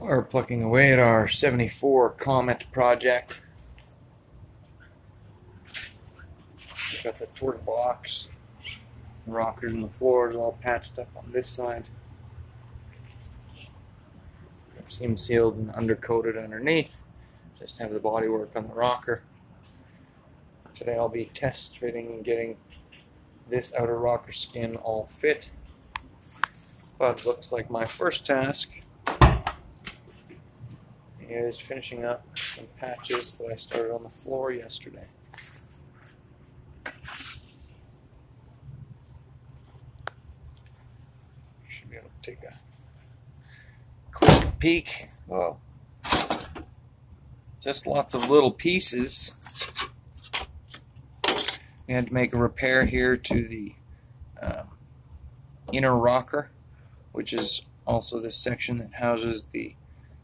We're plucking away at our 74 Comet project. We've got the torque box, the rockers and the floors all patched up on this side. Seam sealed and undercoated underneath. Just have the bodywork on the rocker. Today I'll be test fitting and getting this outer rocker skin all fit. But it looks like my first task is finishing up some patches that I started on the floor yesterday. Should be able to take a quick peek. Oh, just lots of little pieces. We had to make a repair here to the inner rocker, which is also this section that houses the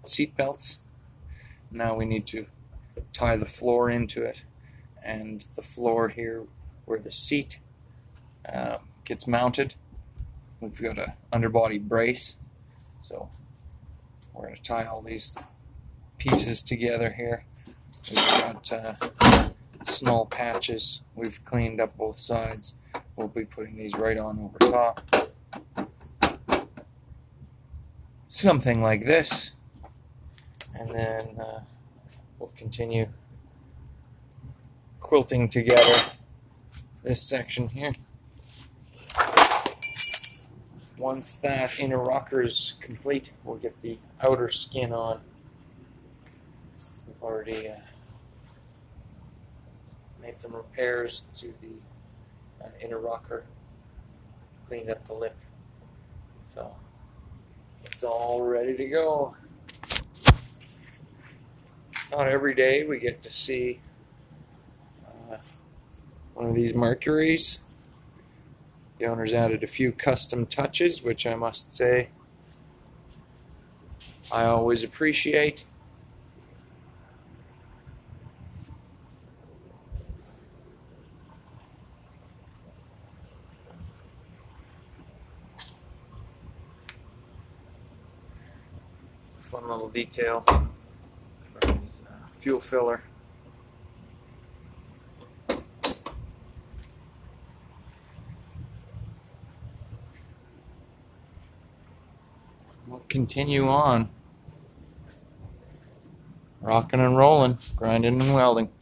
seat belts. Now we need to tie the floor into it, and the floor here where the seat gets mounted, we've got an underbody brace, so we're going to tie all these pieces together here. We've got small patches. We've cleaned up both sides. We'll be putting these right on over top. Something like this. And then we'll continue quilting together this section here. Once that inner rocker is complete, we'll get the outer skin on. We've already made some repairs to the inner rocker, cleaned up the lip, so it's all ready to go. Not every day we get to see one of these Mercuries. The owners added a few custom touches, which I must say I always appreciate. Fun little detail. Fuel filler. We'll continue on. Rocking and rolling, grinding and welding.